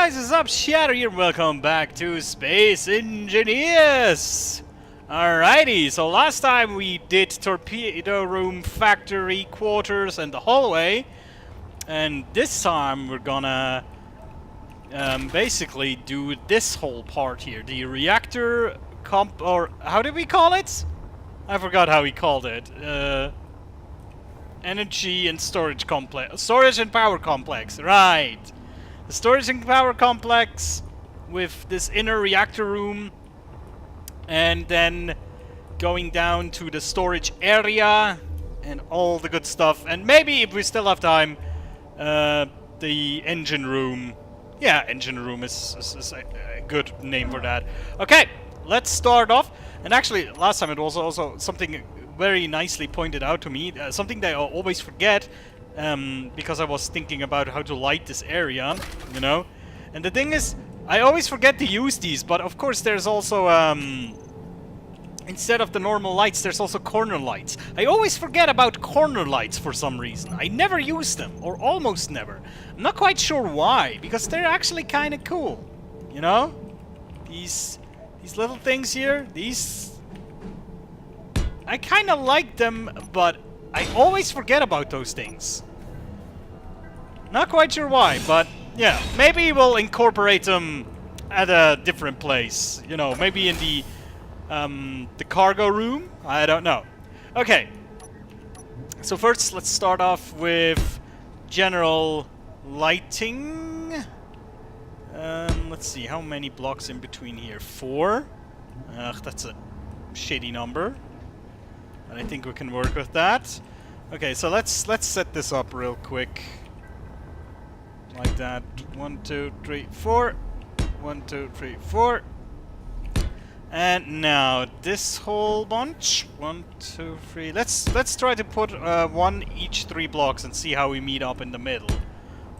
guys, what's up? Shadow here, welcome back to Space Engineers! Alrighty, so last time we did torpedo room, factory, quarters, and the hallway. And this time we're gonna basically do this whole part here. The reactor or how did we call it? I forgot how we called it. Energy and storage complex. Storage and power complex, right. The storage and power complex with this inner reactor room, and then going down to the storage area and all the good stuff, and maybe if we still have time, the engine room. Yeah, engine room is a good name for that. Okay, let's start off. And actually, last time it was also something very nicely pointed out to me, something that I always forget. Because I was thinking about how to light this area, you know. And the thing is, I always forget to use these, but of course there's also, instead of the normal lights, there's also corner lights. I always forget about corner lights for some reason. I never use them, or almost never. I'm not quite sure why, because they're actually kind of cool, you know. These little things here, I kind of like them, but I always forget about those things. Not quite sure why, but yeah, maybe we'll incorporate them at a different place. You know, maybe in the cargo room. I don't know. Okay. So first, let's start off with general lighting. Let's see, how many blocks in between here? 4. Ugh, that's a shitty number. I think we can work with that. Okay, so let's set this up real quick. Like that. 1, 2, 3, 4. 1, 2, 3, 4. And now this whole bunch. 1, 2, 3. Let's try to put one each 3 blocks and see how we meet up in the middle.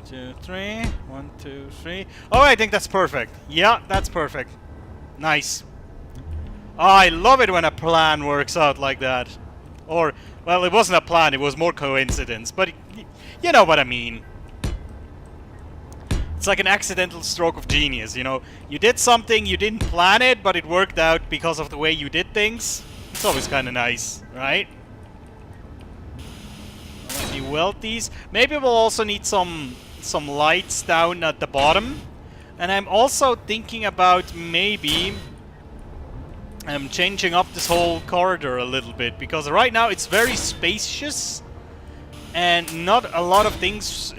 2, 3. 1, 2, 3. Oh, I think that's perfect. Yeah, that's perfect. Nice. Oh, I love it when a plan works out like that. Or, well, it wasn't a plan, it was more coincidence. But you know what I mean. It's like an accidental stroke of genius, you know. You did something, you didn't plan it, but it worked out because of the way you did things. It's always kind of nice, right? Let me weld these. Maybe we'll also need some lights down at the bottom. And I'm also thinking about maybe I'm changing up this whole corridor a little bit, because right now it's very spacious and not a lot of things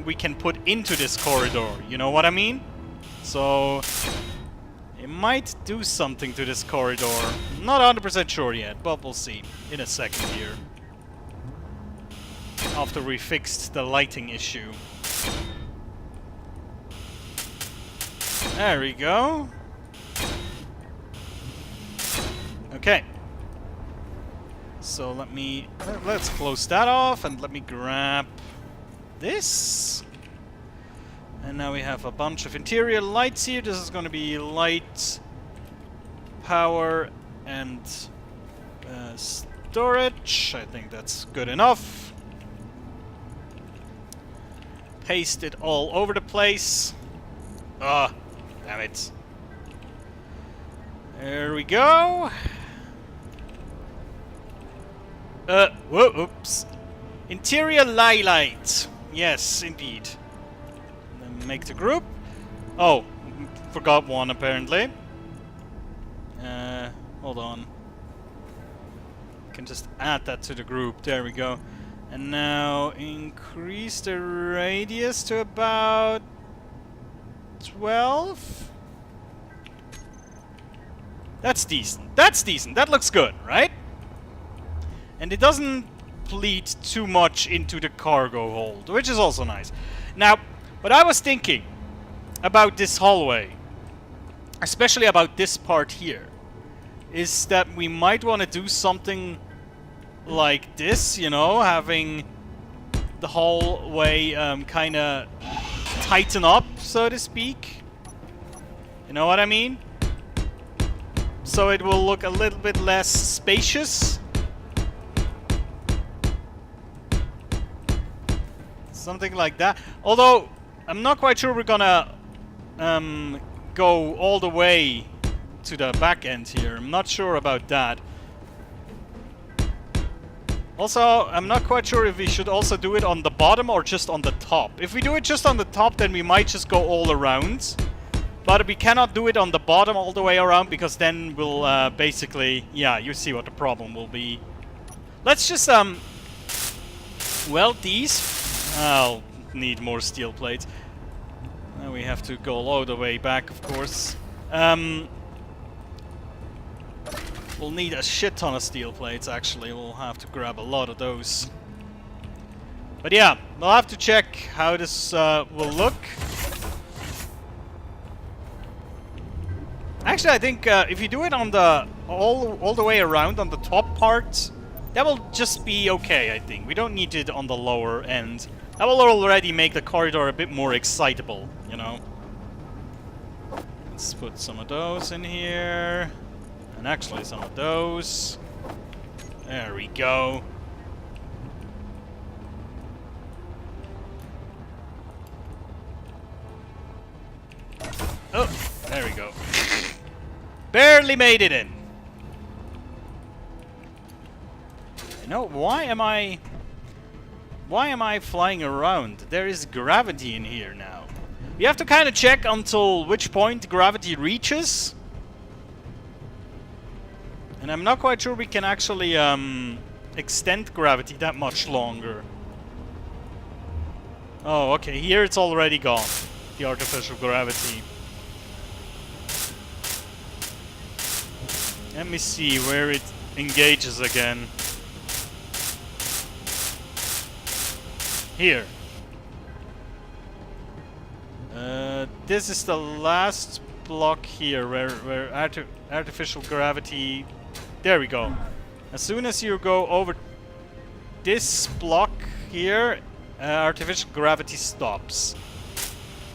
we can put into this corridor, you know what I mean? So it might do something to this corridor. Not 100% sure yet, but we'll see in a second here. After we fixed the lighting issue. There we go. Okay, so let's close that off, and let me grab this. And now we have a bunch of interior lights here. This is going to be light, power, and storage. I think that's good enough. Paste it all over the place. Ah, damn it. There we go. Whoa, oops. Interior light. Yes, indeed. Then make the group. Oh, forgot one apparently. Hold on. Can just add that to the group. There we go. And now increase the radius to about 12. That's decent. That's decent. That looks good, right? And it doesn't bleed too much into the cargo hold, which is also nice. Now, what I was thinking about this hallway, especially about this part here, is that we might want to do something like this, you know, having the hallway kind of tighten up, so to speak. You know what I mean? So it will look a little bit less spacious. Something like that. Although, I'm not quite sure we're gonna go all the way to the back end here. I'm not sure about that. Also, I'm not quite sure if we should also do it on the bottom or just on the top. If we do it just on the top, then we might just go all around. But we cannot do it on the bottom all the way around, because then we'll basically... Yeah, you see what the problem will be. Let's just weld these. I'll need more steel plates. Now we have to go all the way back, of course. We'll need a shit ton of steel plates, actually. We'll have to grab a lot of those. But yeah, we'll have to check how this will look. Actually, I think if you do it on the all the way around on the top part, that will just be okay, I think. We don't need it on the lower end. That will already make the corridor a bit more excitable, you know. Let's put some of those in here. And actually some of those. There we go. Oh, there we go. Barely made it in. You know, why am I flying around? There is gravity in here now. We have to kind of check until which point gravity reaches. And I'm not quite sure we can actually extend gravity that much longer. Oh, okay, here it's already gone. The artificial gravity. Let me see where it engages again. Here. This is the last block here where artificial gravity... There we go. As soon as you go over this block here, artificial gravity stops.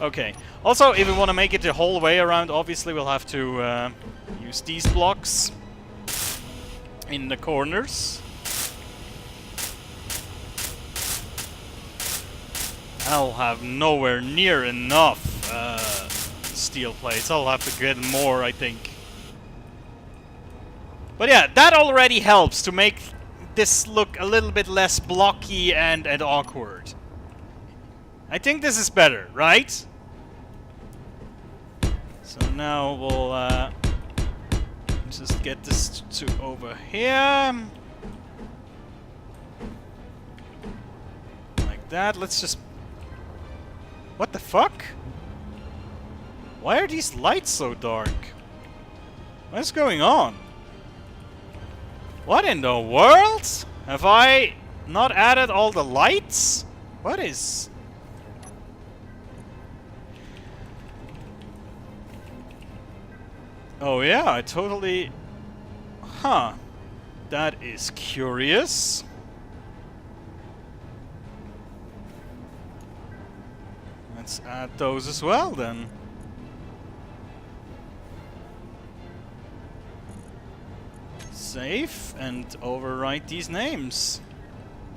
Okay. Also, if we want to make it the whole way around, obviously we'll have to use these blocks in the corners. I'll have nowhere near enough steel plates. I'll have to get more, I think. But yeah, that already helps to make this look a little bit less blocky and awkward. I think this is better, right? So now we'll just get this to over here. Like that. Let's just... What the fuck? Why are these lights so dark? What's going on? What in the world? Have I not added all the lights? What is... Oh yeah, I totally... Huh. That is curious. Let's add those as well then. Save and overwrite these names.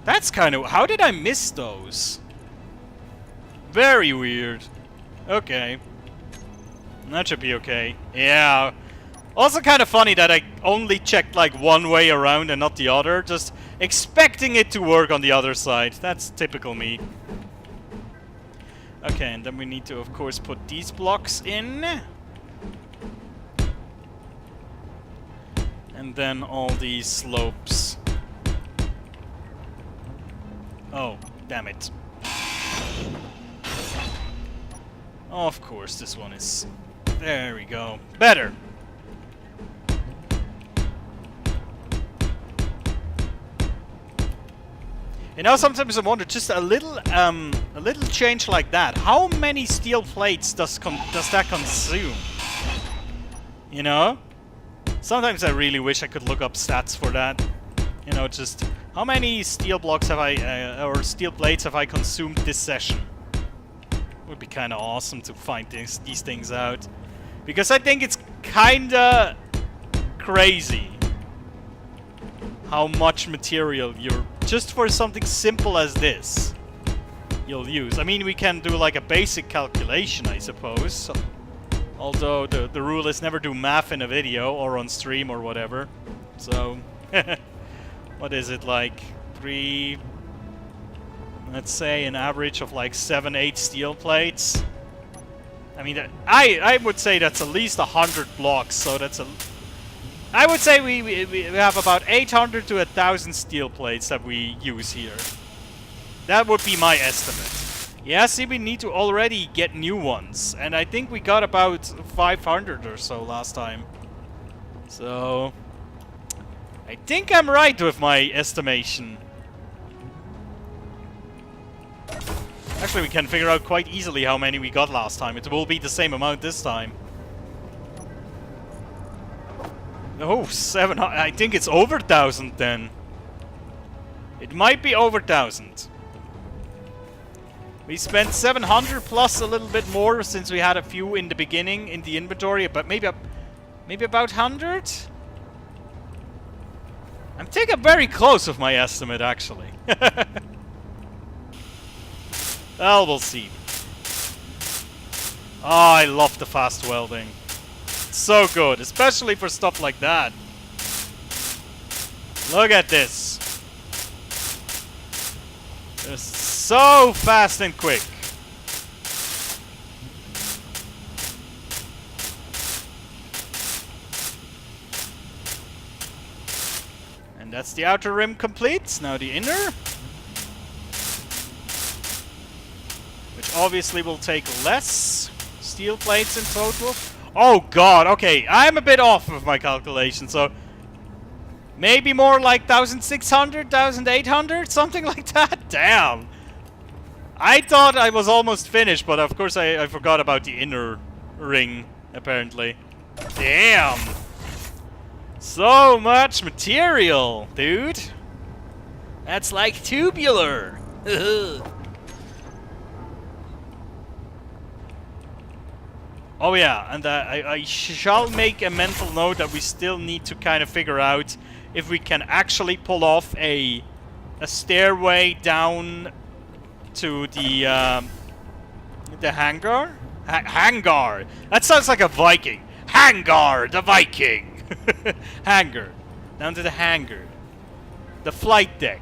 That's kind of... How did I miss those? Very weird. Okay. That should be okay. Yeah. Also kind of funny that I only checked like one way around and not the other. Just expecting it to work on the other side. That's typical me. Okay, and then we need to, of course, put these blocks in. And then all these slopes. Oh, damn it. Oh, of course, this one is... There we go. Better! You know, sometimes I wonder, just a little change like that. How many steel plates does that consume? You know? Sometimes I really wish I could look up stats for that. You know, just how many steel blocks have I, or steel plates have I consumed this session? Would be kind of awesome to find these things out. Because I think it's kind of crazy how much material you're, just for something simple as this, you'll use. I mean, we can do like a basic calculation, I suppose. So Although the rule is never do math in a video or on stream or whatever. So, what is it, like 3, let's say an average of like 7, 8 steel plates. I mean, I would say that's at least 100 blocks, so that's a... I would say we have about 800 to 1,000 steel plates that we use here. That would be my estimate. Yeah, see, we need to already get new ones. And I think we got about 500 or so last time. So... I think I'm right with my estimation. Actually, we can figure out quite easily how many we got last time. It will be the same amount this time. Oh, 700. I think it's over 1,000 then. It might be over 1,000. We spent 700 plus a little bit more since we had a few in the beginning in the inventory, but maybe about 100? I think I'm very close with my estimate, actually. Well, we'll see. Oh, I love the fast welding. It's so good, especially for stuff like that. Look at this. Just so fast and quick. And that's the outer rim complete. Now the inner. Which obviously will take less steel plates in total. Oh god, okay. I'm a bit off with my calculation, so... maybe more like 1,600, 1,800, something like that? Damn! I thought I was almost finished, but of course I forgot about the inner ring, apparently. Damn! So much material, dude! That's like tubular! Oh yeah, and I shall make a mental note that we still need to kind of figure out if we can actually pull off a stairway down to the hangar? Hangar! That sounds like a Viking. Hangar, the Viking! Hangar. Down to the hangar. The flight deck.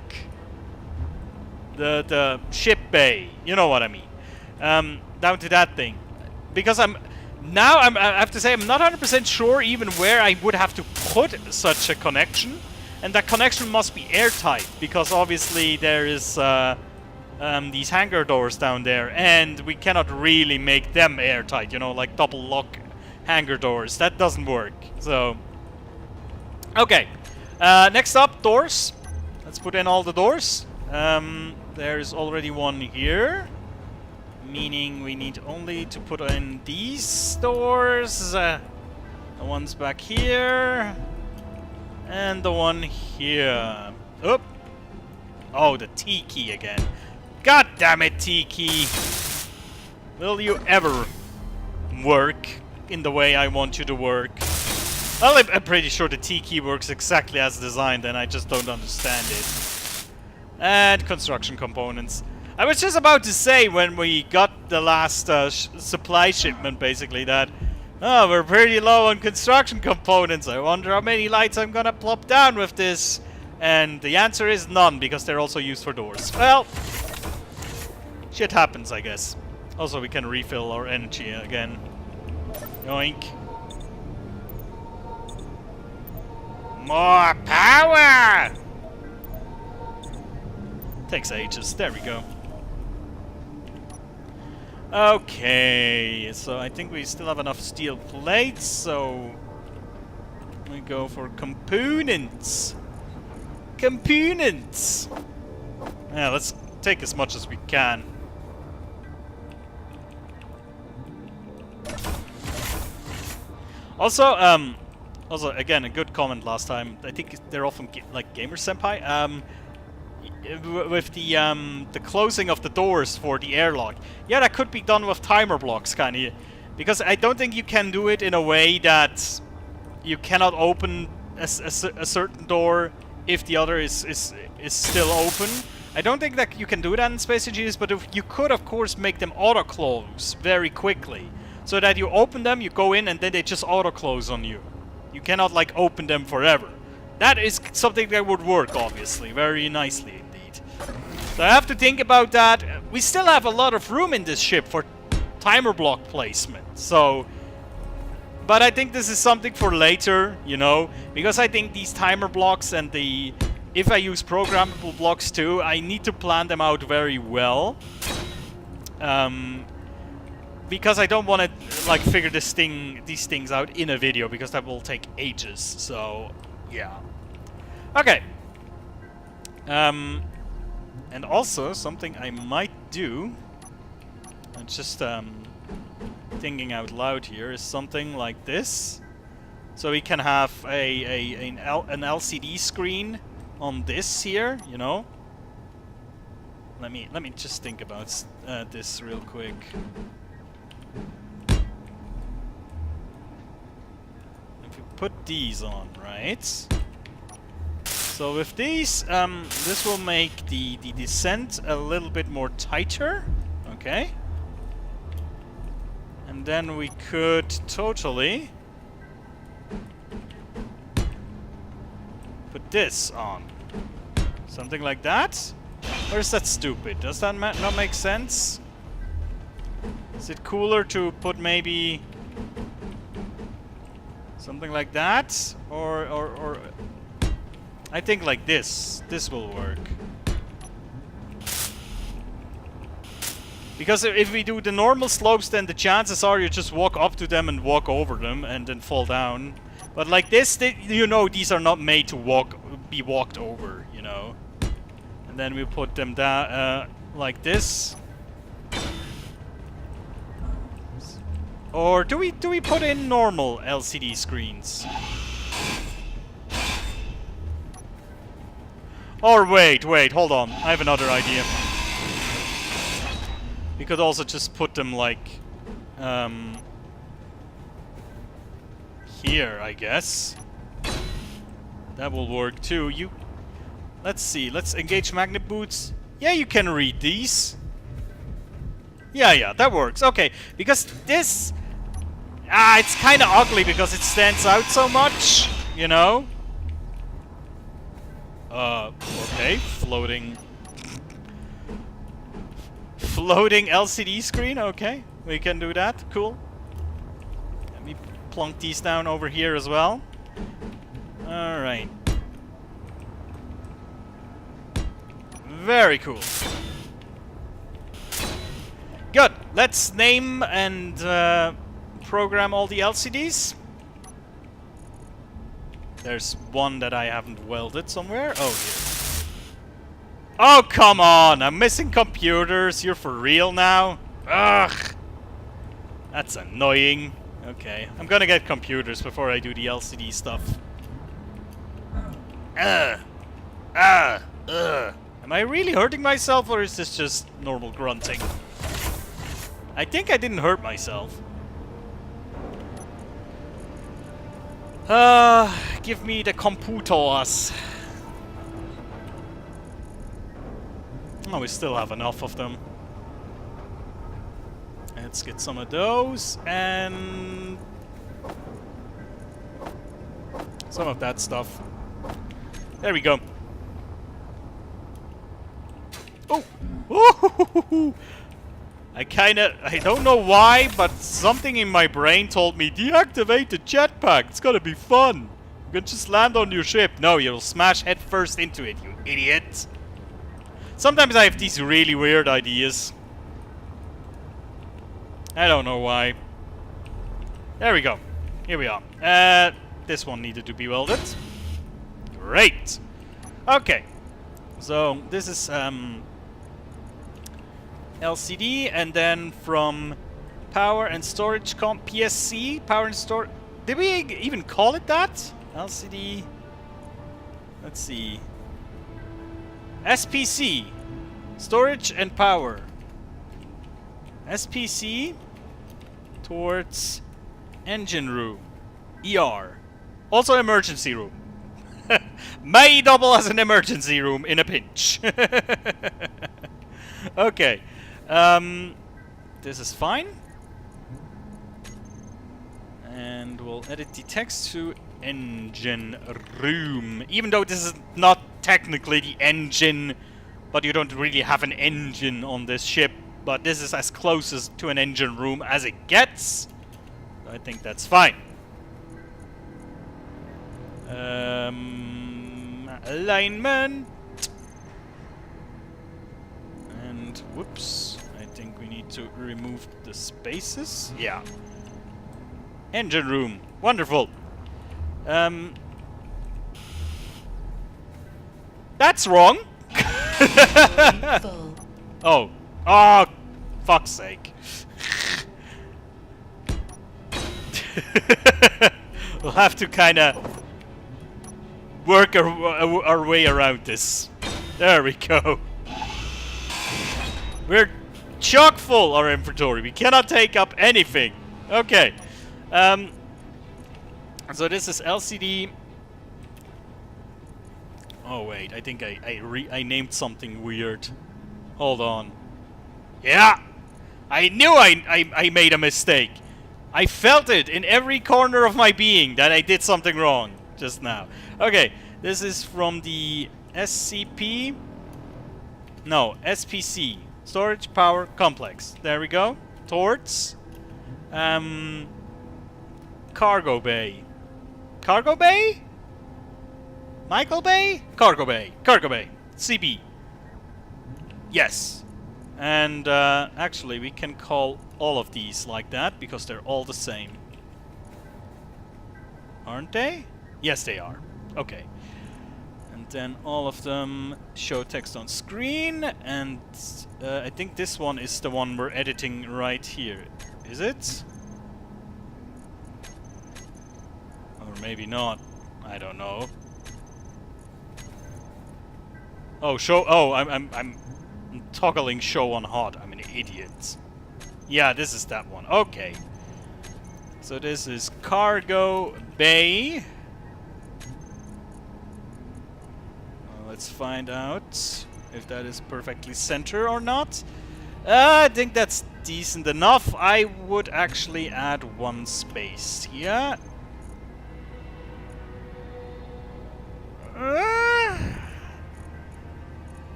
The ship bay. You know what I mean. Down to that thing. Because I have to say, I'm not 100% sure even where I would have to put such a connection. And that connection must be airtight, because obviously there is these hangar doors down there, and we cannot really make them airtight, you know, like double lock hangar doors. That doesn't work. So, okay. Next up, doors. Let's put in all the doors. There's already one here. Meaning we need only to put in these doors. The one's back here. And the one here. Oop. Oh, the T key again. God damn it, T key. Will you ever work in the way I want you to work? Well, I'm pretty sure the T key works exactly as designed, and I just don't understand it. And construction components. I was just about to say when we got the last supply shipment, basically, that oh, we're pretty low on construction components. I wonder how many lights I'm gonna plop down with this. And the answer is none, because they're also used for doors. Well, shit happens, I guess. Also, we can refill our energy again. Yoink. More power! Takes ages. There we go. Okay, so I think we still have enough steel plates, so we go for components. Components! Yeah, let's take as much as we can. Also, again, a good comment last time. I think they're often like Gamer Senpai. With the closing of the doors for the airlock. Yeah, that could be done with timer blocks, kind of. Because I don't think you can do it in a way that you cannot open a certain door if the other is still open. I don't think that you can do that in Space Engineers, but if you could, of course, make them auto-close very quickly. so that you open them, you go in, and then they just auto-close on you. You cannot, like, open them forever. That is something that would work, obviously, very nicely indeed. So I have to think about that. We still have a lot of room in this ship for timer block placement, so... But I think this is something for later, you know, because I think these timer blocks and the... If I use programmable blocks too, I need to plan them out very well. Because I don't want to, like, figure these things out in a video, because that will take ages, so... Yeah. Okay. And also, something I might do... I'm just, thinking out loud here, is something like this. So we can have an LCD screen on this here, you know. Let me just think about this real quick. If you put these on, right? So with these, this will make the descent a little bit more tighter. Okay. And then we could totally put this on. Something like that? Or is that stupid? Does that not make sense? Is it cooler to put maybe something like that? Or I think like this. This will work. Because if we do the normal slopes, then the chances are you just walk up to them and walk over them and then fall down. But like this, you know, these are not made to be walked over, you know. And then we put them down like this. Or do we put in normal LCD screens? Or wait, hold on. I have another idea. We could also just put them like here, I guess. That will work too. Let's see. Let's engage magnet boots. Yeah, you can read these. Yeah, that works. Okay, because this it's kind of ugly because it stands out so much, you know. Okay, floating LCD screen, okay. We can do that, cool. Let me plunk these down over here as well. Alright. Very cool. Good, let's name and program all the LCDs. There's one that I haven't welded somewhere. Oh, here. Oh, come on! I'm missing computers. You're for real now? Ugh! That's annoying. Okay, I'm gonna get computers before I do the LCD stuff. Am I really hurting myself, or is this just normal grunting? I think I didn't hurt myself. Give me the computers. Oh, we still have enough of them. Let's get some of those, and some of that stuff. There we go. Oh! Ooh! I don't know why, but something in my brain told me, deactivate the jetpack, it's gonna be fun. You can just land on your ship. No, you'll smash head first into it, you idiot. Sometimes I have these really weird ideas. I don't know why. There we go. Here we are. This one needed to be welded. Great. Okay. So this is LCD, and then from power and storage PSC, power and storage. Did we even call it that? LCD. Let's see. SPC, storage and power. SPC towards engine room, ER, also emergency room. May double as an emergency room in a pinch. Okay, this is fine. will edit the text to engine room. Even though this is not technically the engine, but you don't really have an engine on this ship. But this is as close as to an engine room as it gets. I think that's fine. Alignment. And whoops. I think we need to remove the spaces. Yeah. Engine room. Wonderful. That's wrong. Oh. Oh, fuck's sake. We'll have to kind of work our way around this. There we go. We're chock full, our inventory. We cannot take up anything. Okay. So this is LCD. Oh wait, I think I named something weird. Hold on. Yeah! I knew I made a mistake. I felt it in every corner of my being that I did something wrong just now. Okay, this is from the SCP. No, SPC. Storage Power Complex. There we go. Towards Cargo Bay. Cargo Bay? Michael Bay? Cargo Bay. Cargo Bay. CB. Yes. And actually we can call all of these like that because they're all the same. Aren't they? Yes, they are. Okay. And then all of them show text on screen. And I think this one is the one we're editing right here. Is it? Or maybe not. I don't know. Oh, show. Oh, I'm toggling show on hot. I'm an idiot. Yeah, this is that one. Okay. So this is Cargo Bay. Let's find out if that is perfectly center or not. I think that's decent enough. I would actually add one space. Yeah.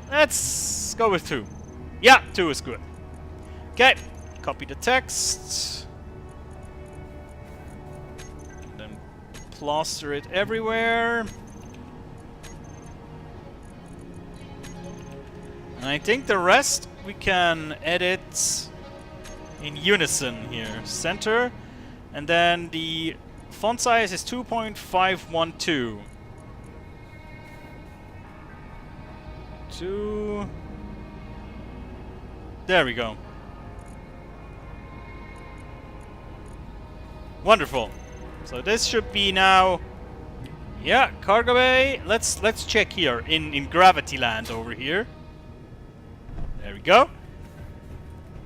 Let's go with 2. Yeah, 2 is good. Okay, copy the text. And then plaster it everywhere. And I think the rest we can edit in unison here. Center. And then the font size is 2.512. 2. There we go. Wonderful. So this should be now. Yeah, Cargo Bay. Let's check here in Gravity Land over here. There we go.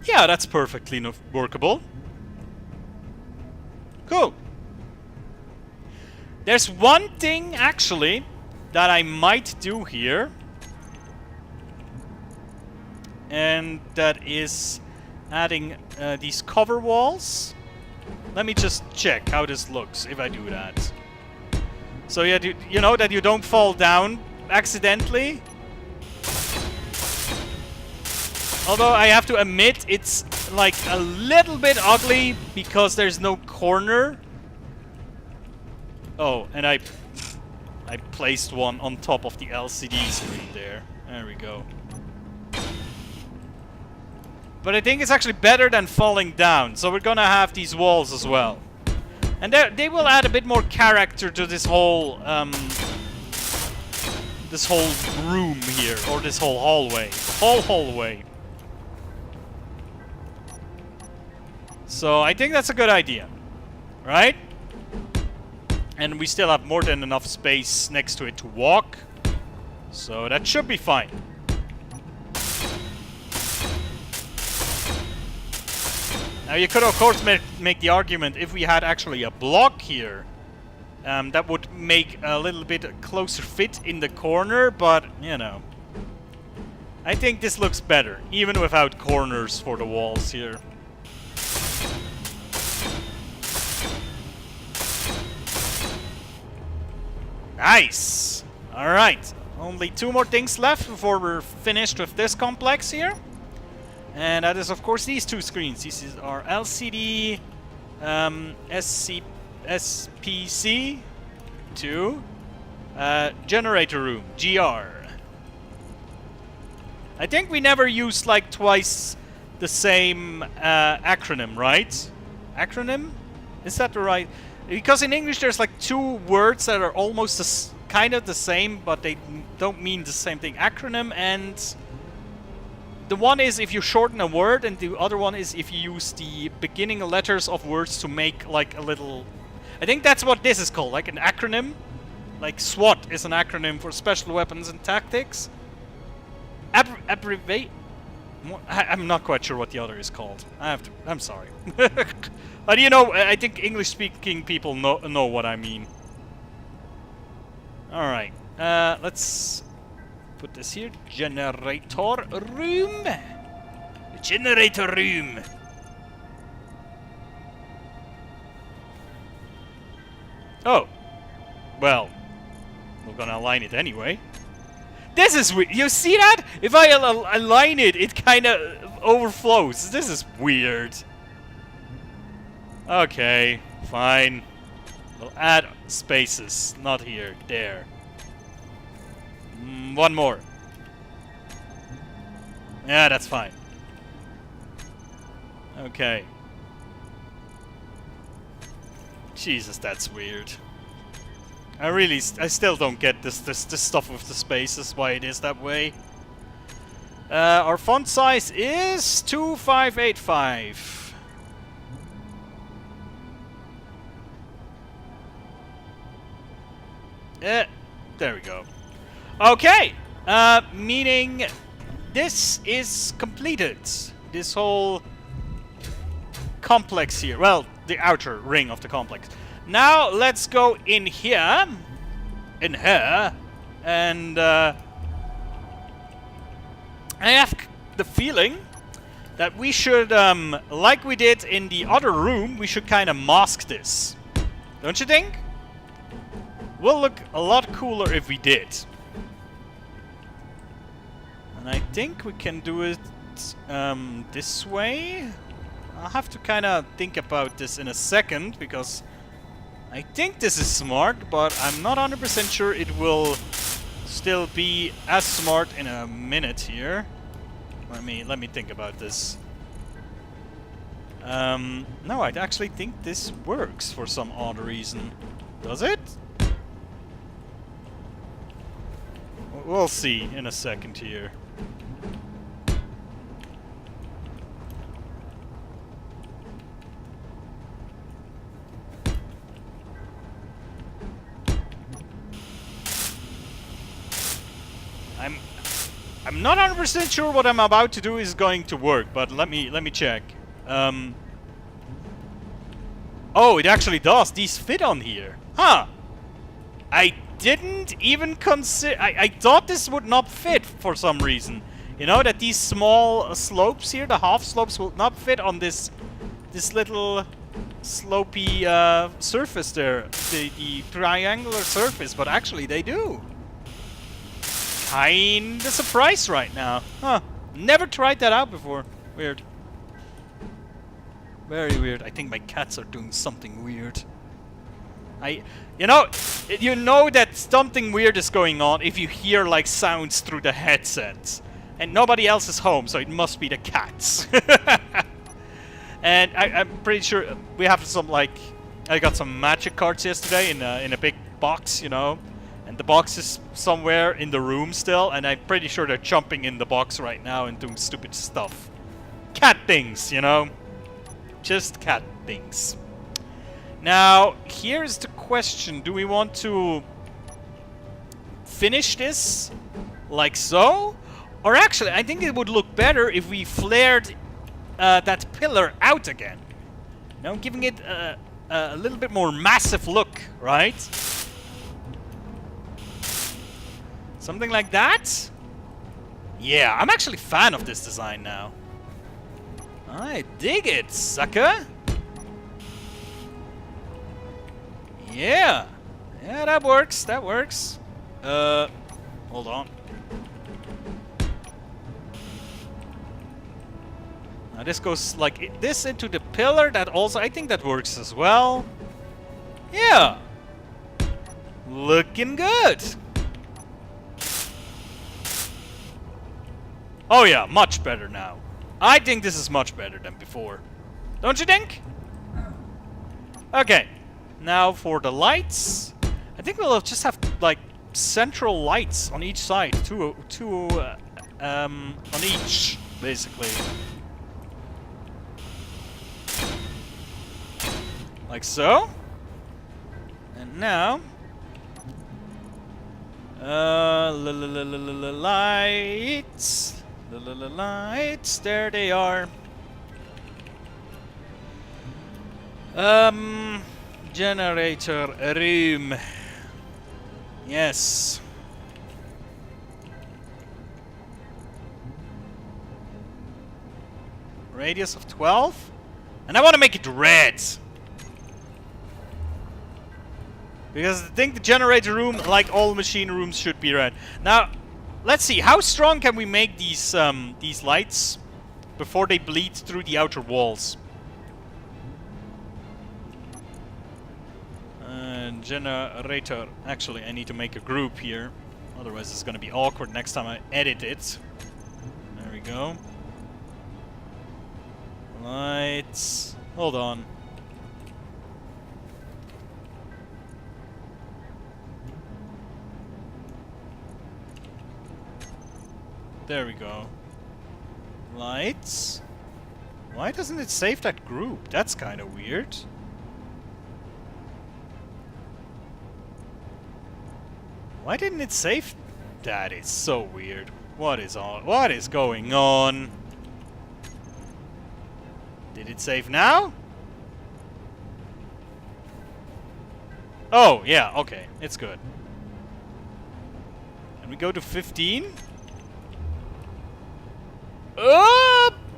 Yeah, that's perfectly workable. Cool. There's one thing actually that I might do here. And that is adding these cover walls. Let me just check how this looks if I do that. So yeah, you know that you don't fall down accidentally. Although I have to admit it's like a little bit ugly because there's no corner. Oh, and I placed one on top of the LCD screen there. There we go. But I think it's actually better than falling down. So we're gonna have these walls as well. And they will add a bit more character to this whole room here. Or this whole hallway. Whole hallway. So I think that's a good idea. Right? And we still have more than enough space next to it to walk. So that should be fine. Now you could of course make the argument if we had actually a block here, that would make a little bit closer fit in the corner, but you know. I think this looks better, even without corners for the walls here. Nice! Alright, only 2 more things left before we're finished with this complex here. And that is, of course, these 2 screens. These is our LCD SPC 2 generator room, GR. I think we never used like twice the same acronym, right? Acronym? Is that the right? Because in English there's like 2 words that are almost kind of the same, but they don't mean the same thing. Acronym, and the one is if you shorten a word, and the other one is if you use the beginning letters of words to make like a little... I think that's what this is called, like an acronym. Like SWAT is an acronym for Special Weapons and Tactics. Abbreviate? I'm not quite sure what the other is called. I'm sorry. But you know, I think English-speaking people know what I mean. All right, let's put this here. Generator room. Generator room. Oh, well, we're gonna align it anyway. This is weird. You see that? If I align it, it kind of overflows. This is weird. Okay, fine. We'll add spaces. Not here. There. 1 more. Yeah, that's fine. Okay. Jesus, that's weird. I still don't get this stuff with the spaces, why it is that way. Our font size is 2585. There we go. Okay, meaning this is completed. This whole complex here. Well, the outer ring of the complex. Now let's go in here, and I have the feeling that we should, like we did in the other room, we should kind of mask this. Don't you think? Will look a lot cooler if we did. And I think we can do it this way. I'll have to kind of think about this in a second, because I think this is smart, but I'm not 100% sure it will still be as smart in a minute here. Let me think about this. No, I actually think this works for some odd reason. Does it? We'll see in a second here. I'm not 100% sure what I'm about to do is going to work, but let me check. Oh, it actually does. These fit on here. Huh. I didn't even consider... I thought this would not fit for some reason. You know, that these small slopes here, the half slopes, will not fit on this little slopey surface there. The triangular surface, but actually they do. Kinda surprised right now. Huh. Never tried that out before. Weird. Very weird. I think my cats are doing something weird. You know that something weird is going on if you hear like sounds through the headsets. And nobody else is home, so it must be the cats. And I'm pretty sure we have some like... I got some magic cards yesterday in a big box, you know. And the box is somewhere in the room still, and I'm pretty sure they're jumping in the box right now and doing stupid stuff. Cat things, you know? Just cat things. Now, here's the question. Do we want to finish this like so? Or actually, I think it would look better if we flared that pillar out again. You know, giving it a little bit more massive look, right? Something like that? Yeah, I'm actually a fan of this design now. I dig it, sucker. Yeah. Yeah, that works. That works. Hold on. Now this goes like this into the pillar. That also, I think that works as well. Yeah. Looking good. Oh yeah, much better now. I think this is much better than before. Don't you think? Okay. Now for the lights. I think we'll just have like central lights on each side. Two on each, basically. Like so. And now lights. Lights. There they are. Generator room. Yes. Radius of 12. And I want to make it red. Because I think the generator room, like all machine rooms, should be red. Now, let's see. How strong can we make these lights before they bleed through the outer walls? Generator. Actually, I need to make a group here. Otherwise, it's going to be awkward next time I edit it. There we go. Lights. Hold on. There we go. Lights. Why doesn't it save that group? That's kind of weird. Why didn't it save? That is so weird. What is going on? Did it save now? Oh, yeah, okay. It's good. And we go to 15?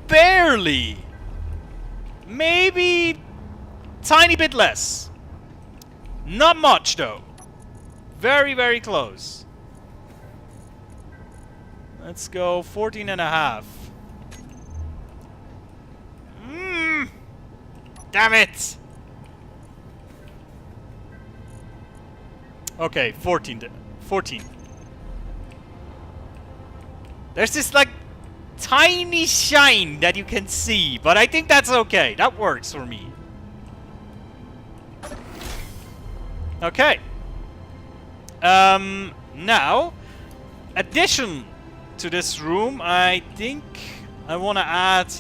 Barely. Maybe tiny bit less. Not much though. Very, very close. Let's go 14 and a half. Damn it. Okay, 14. There's this like tiny shine that you can see, but I think that's okay. That works for me. Okay. Now, addition to this room, I think I want to add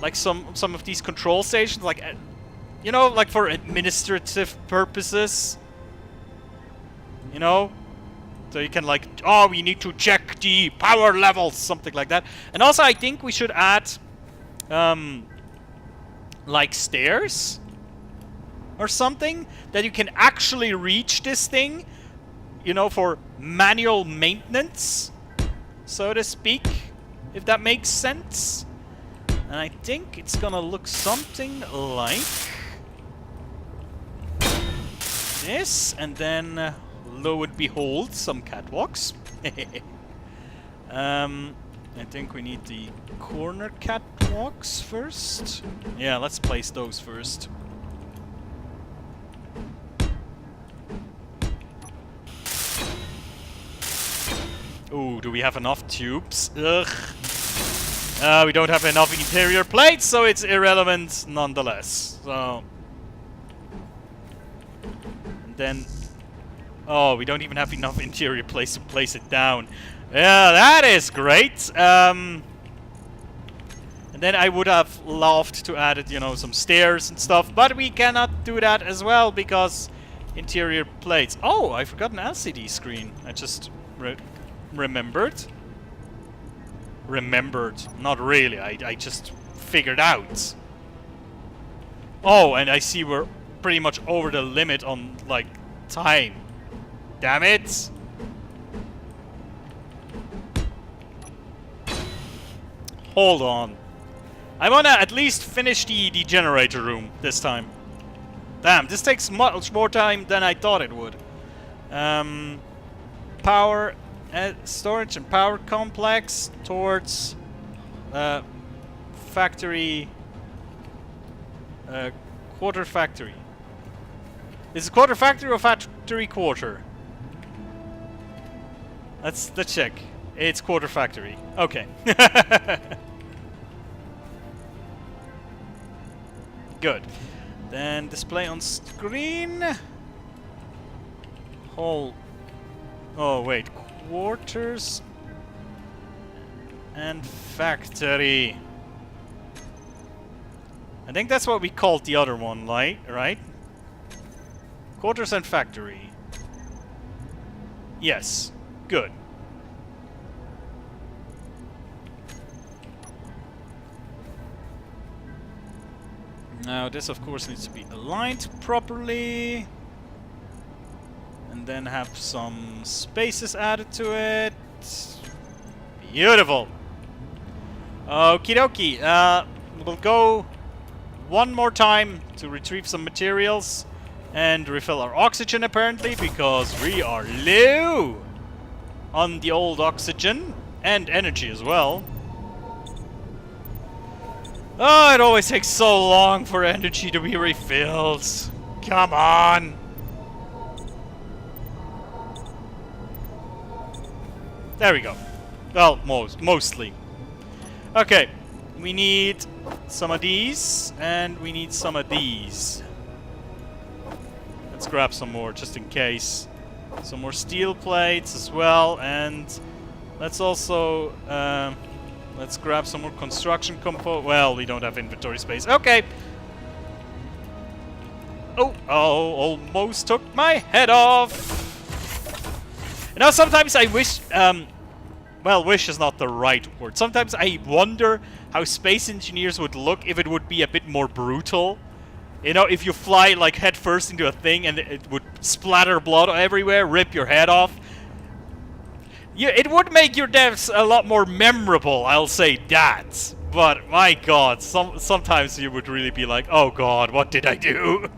like some of these control stations, like you know, like for administrative purposes. You know, so you can like, oh, we need to check the power levels, something like that. And also, I think we should add like stairs or something that you can actually reach this thing. You know, for manual maintenance, so to speak, if that makes sense. And I think it's gonna look something like this, and then lo and behold, some catwalks. I think we need the corner catwalks first. Yeah, let's place those first. Ooh, do we have enough tubes? Ugh. We don't have enough interior plates, so it's irrelevant nonetheless. So, and then, oh, we don't even have enough interior plates to place it down. Yeah, that is great. And then I would have loved to add, you know, some stairs and stuff, but we cannot do that as well because interior plates. Oh, I forgot an LCD screen. I just remembered. Not really. I just figured out. Oh, and I see we're pretty much over the limit on, like, time. Damn it. Hold on. I wanna at least finish the generator room this time. Damn, this takes much more time than I thought it would. Power, storage and power complex towards factory, quarter factory. Is it quarter factory or factory quarter? Let's check. It's quarter factory. Okay. Good. Then display on screen. Whole. Oh wait, quarters and factory. I think that's what we called the other one, right? Quarters and factory. Yes. Good. Now this of course needs to be aligned properly. And then have some spaces added to it. Beautiful. Okie dokie. We'll go one more time to retrieve some materials and refill our oxygen apparently, because we are low on the old oxygen and energy as well. Oh, it always takes so long for energy to be refilled. Come on. There we go. Well, mostly. Okay. We need some of these, and we need some of these. Let's grab some more, just in case. Some more steel plates as well, and let's also... let's grab some more construction well, we don't have inventory space. Okay! Oh, almost took my head off! You know, sometimes I wish... well, wish is not the right word. Sometimes I wonder how space engineers would look if it would be a bit more brutal. You know, if you fly like head first into a thing and it would splatter blood everywhere, rip your head off. Yeah, it would make your deaths a lot more memorable, I'll say that. But my god, sometimes you would really be like, oh god, what did I do?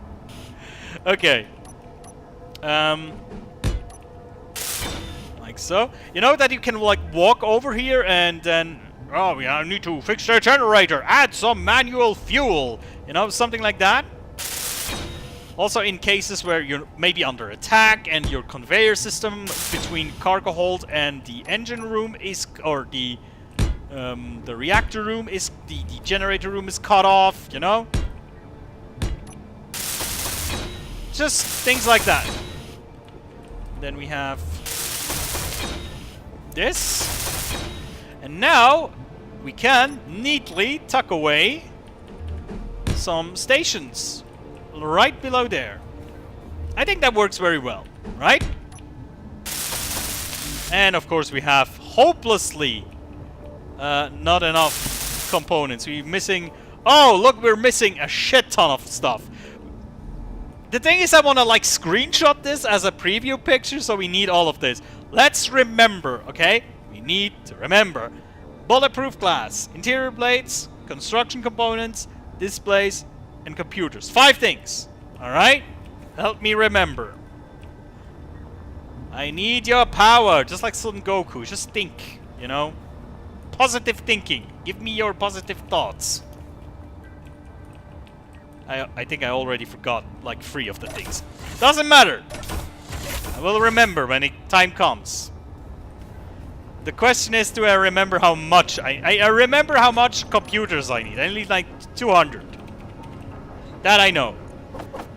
Okay. Like so. You know that you can like walk over here and then, oh, we need to fix the generator, add some manual fuel. You know, something like that. Also in cases where you're maybe under attack and your conveyor system between cargo hold and the engine room is, or the reactor room is, the generator room is cut off, you know? Just things like that. Then we have this. And now we can neatly tuck away some stations right below there. I think that works very well, right? And of course we have hopelessly not enough components. We're missing... Oh, look, we're missing a shit ton of stuff. The thing is, I want to like screenshot this as a preview picture, so we need all of this. Let's remember, okay? We need to remember. Bulletproof glass, interior plates, construction components, displays, and computers. 5 things. Alright? Help me remember. I need your power. Just like Son Goku. Just think. You know? Positive thinking. Give me your positive thoughts. I think I already forgot like 3 of the things. Doesn't matter. I will remember when time comes. The question is, do I remember how much? I remember how much computers I need. I need like 200. That I know.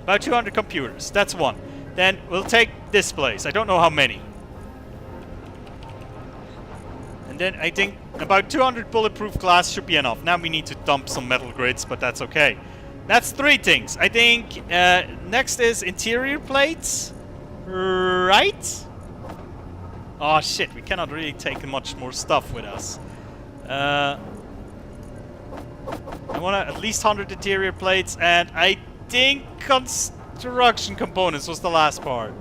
About 200 computers. That's one. Then we'll take displays. I don't know how many. And then I think about 200 bulletproof glass should be enough. Now we need to dump some metal grids, but that's okay. That's 3 things. I think next is interior plates. Right? Oh shit, we cannot really take much more stuff with us. I want at least 100 interior plates, and I think construction components was the last part.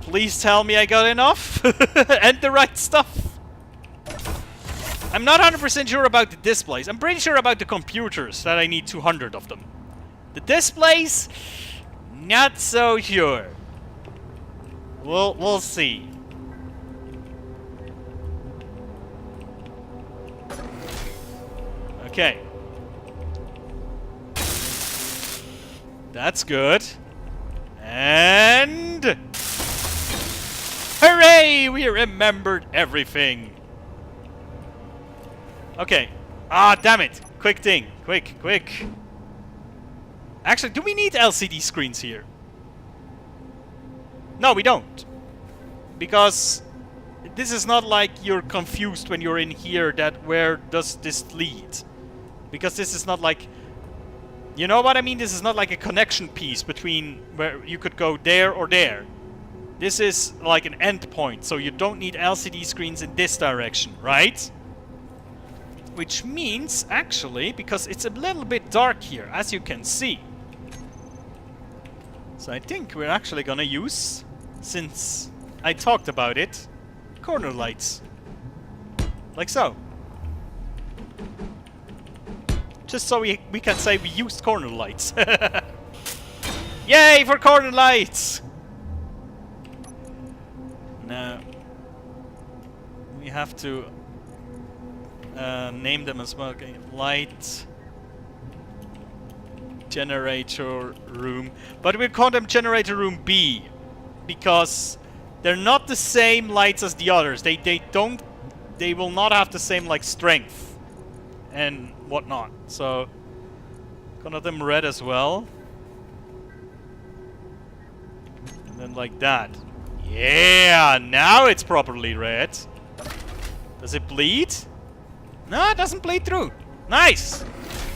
Please tell me I got enough and the right stuff. I'm not 100% sure about the displays. I'm pretty sure about the computers that I need 200 of them. The displays, Not so sure. We'll see. Okay. That's good. And hooray! We remembered everything. Okay. Ah, damn it. Quick thing. Quick, quick. Actually, do we need LCD screens here? No, we don't. Because this is not like you're confused when you're in here that where does this lead? Because this is not like... You know what I mean? This is not like a connection piece between where you could go there or there. This is like an endpoint, so you don't need LCD screens in this direction, right? Which means, actually, because it's a little bit dark here, as you can see. So I think we're actually gonna use, since I talked about it, corner lights. Like so. Just so we can say we used corner lights. Yay for corner lights! Now, we have to name them as well. Okay. Light generator room. But we call them generator room B. Because they're not the same lights as the others. They will not have the same like strength and whatnot. So one of them red as well. And then like that. Yeah, now it's properly red. Does it bleed? No, it doesn't bleed through. Nice.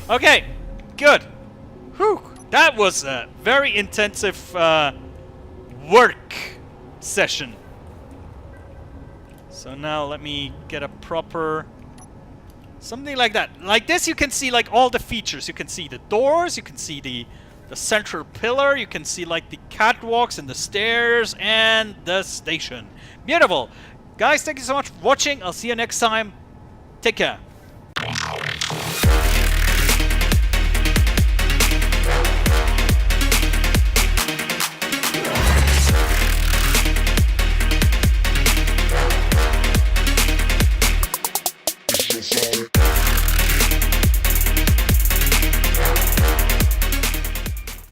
Okay, good. Whew, that was a very intensive work session. So now let me get a proper... Something like that. Like this you can see like all the features. You can see the doors, you can see the central pillar, you can see like the catwalks and the stairs and the station. Beautiful. Guys, thank you so much for watching. I'll see you next time. Take care.